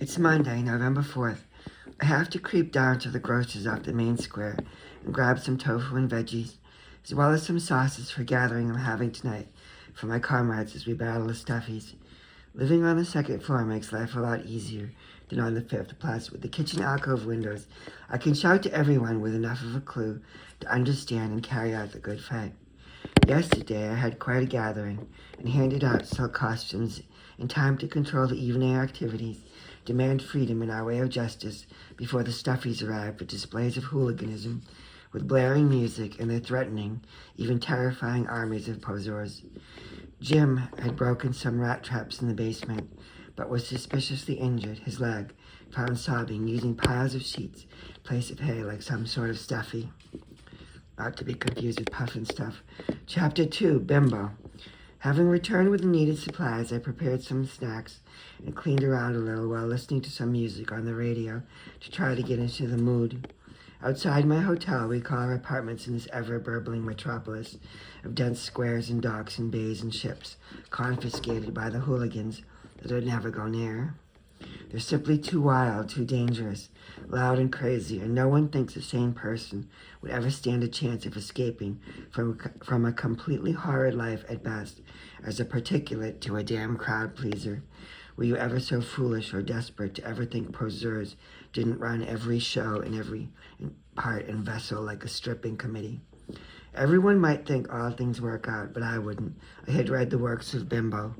It's Monday, November 4th. I have to creep down to the grocer's off the main square and grab some tofu and veggies, as well as some sauces for gathering I'm having tonight for my comrades as we battle the stuffies. Living on the second floor makes life a lot easier than on the fifth. Plus, with the kitchen alcove windows, I can shout to everyone with enough of a clue to understand and carry out the good fight. Yesterday, I had quite a gathering and handed out silk costumes in time to control the evening activities, demand freedom in our way of justice before the stuffies arrived with displays of hooliganism, with blaring music and their threatening, even terrifying armies of poseurs. Jim had broken some rat traps in the basement, but was suspiciously injured, his leg found sobbing, using piles of sheets in place of hay like some sort of stuffy. Not to be confused with puffin stuff. Chapter 2, Bimbo. Having returned with the needed supplies, I prepared some snacks and cleaned around a little while listening to some music on the radio to try to get into the mood. Outside my hotel, we call our apartments in this ever-burbling metropolis of dense squares and docks and bays and ships, confiscated by the hooligans that I'd never go near. They're simply too wild, too dangerous, loud and crazy, and no one thinks a sane person would ever stand a chance of escaping from a completely horrid life at best, as a particulate to a damn crowd pleaser. Were you ever so foolish or desperate to ever think poseurs didn't run every show and every part and vessel like a stripping committee? Everyone might think all things work out, but I wouldn't. I had read the works of Bimbo.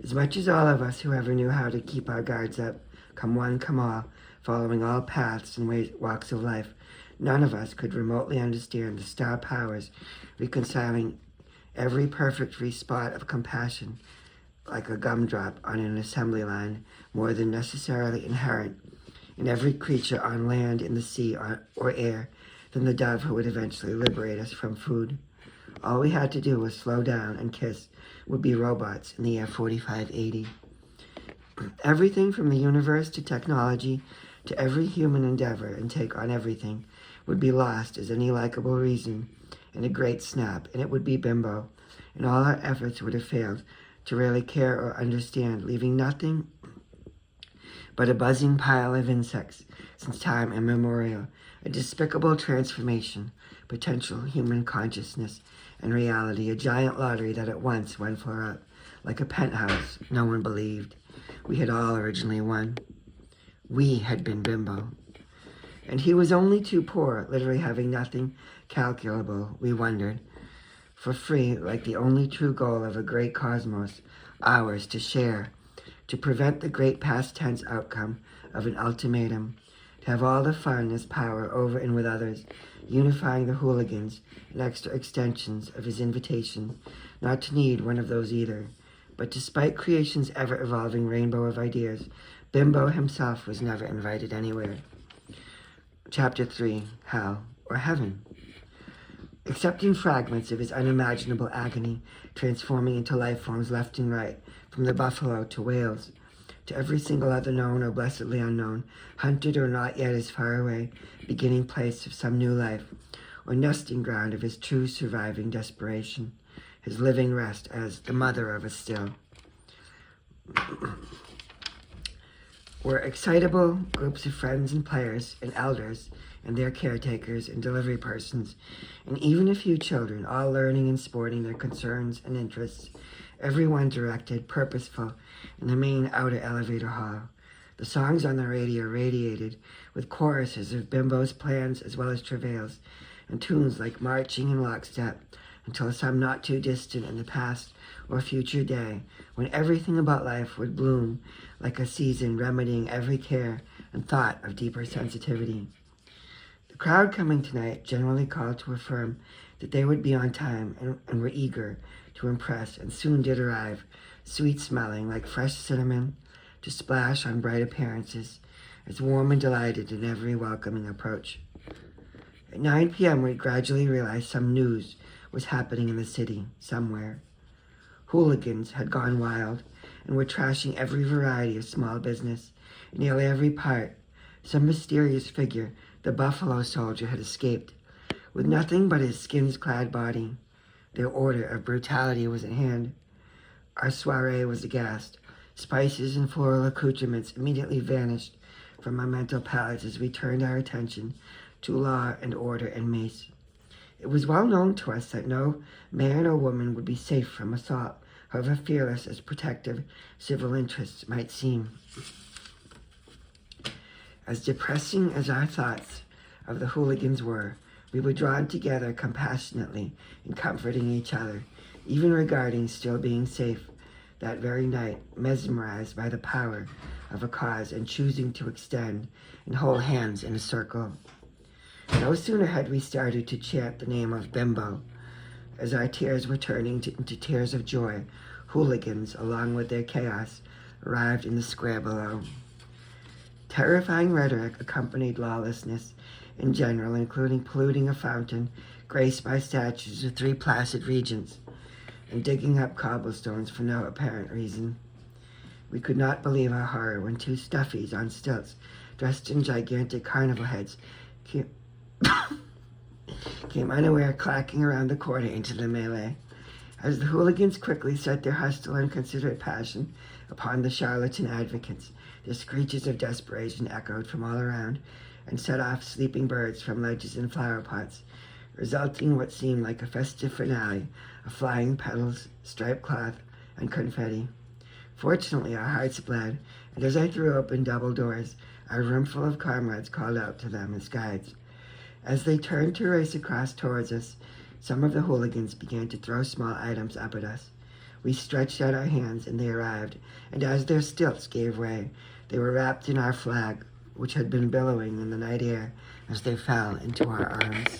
As much as all of us who ever knew how to keep our guards up, come one, come all, following all paths and walks of life, none of us could remotely understand the star powers reconciling every perfect free spot of compassion like a gumdrop on an assembly line, more than necessarily inherent in every creature on land, in the sea, or air, than the dove who would eventually liberate us from food. All we had to do was slow down and kiss would be robots in the year 4580. Everything from the universe to technology to every human endeavor and take on everything would be lost as any likable reason in a great snap, and it would be Bimbo, and all our efforts would have failed to really care or understand, leaving nothing but a buzzing pile of insects since time immemorial, a despicable transformation, potential human consciousness and reality, a giant lottery that at once went for up, like a penthouse no one believed. We had all originally won. We had been Bimbo. And he was only too poor, literally having nothing calculable, we wondered, for free, like the only true goal of a great cosmos, ours to share, to prevent the great past tense outcome of an ultimatum, to have all the fun as power over and with others, unifying the hooligans and extra extensions of his invitation, not to need one of those either. But despite creation's ever-evolving rainbow of ideas, Bimbo himself was never invited anywhere. Chapter 3, Hell or Heaven. Accepting fragments of his unimaginable agony, transforming into life forms left and right, from the buffalo to whales, to every single other known or blessedly unknown, hunted or not yet as far away, beginning place of some new life, or nesting ground of his true surviving desperation, his living rest as the mother of us still. Were excitable groups of friends and players and elders and their caretakers and delivery persons, and even a few children, all learning and sporting their concerns and interests, everyone directed, purposeful, in the main outer elevator hall. The songs on the radio radiated with choruses of Bimbo's plans as well as travails, and tunes like marching in lockstep until some not too distant in the past or future day, when everything about life would bloom like a season, remedying every care and thought of deeper sensitivity. The crowd coming tonight generally called to affirm that they would be on time and were eager to impress, and soon did arrive, sweet-smelling like fresh cinnamon, to splash on bright appearances, as warm and delighted in every welcoming approach. At 9 p.m., we gradually realized some news was happening in the city, somewhere. Hooligans had gone wild and were trashing every variety of small business, nearly every part. Some mysterious figure, the buffalo soldier, had escaped, with nothing but his skins-clad body. Their order of brutality was at hand. Our soiree was aghast. Spices and floral accoutrements immediately vanished from our mental palettes as we turned our attention to law and order and mace. It was well known to us that no man or woman would be safe from assault, however fearless as protective civil interests might seem. As depressing as our thoughts of the hooligans were, we were drawn together compassionately in comforting each other, even regarding still being safe that very night, mesmerized by the power of a cause and choosing to extend and hold hands in a circle. No sooner had we started to chant the name of Bimbo, as our tears were turning into tears of joy, hooligans, along with their chaos, arrived in the square below. Terrifying rhetoric accompanied lawlessness in general, including polluting a fountain graced by statues of 3 placid regents and digging up cobblestones for no apparent reason. We could not believe our horror when 2 stuffies on stilts, dressed in gigantic carnival heads, came unaware, clacking around the corner into the melee. As the hooligans quickly set their hostile and considerate passion upon the charlatan advocates, the screeches of desperation echoed from all around and set off sleeping birds from ledges and flower pots, resulting in what seemed like a festive finale of flying petals, striped cloth, and confetti. Fortunately, our hearts bled, and as I threw open double doors, our roomful of comrades called out to them as guides. As they turned to race across towards us, some of the hooligans began to throw small items up at us. We stretched out our hands, and they arrived, and as their stilts gave way, they were wrapped in our flag, which had been billowing in the night air as they fell into our arms.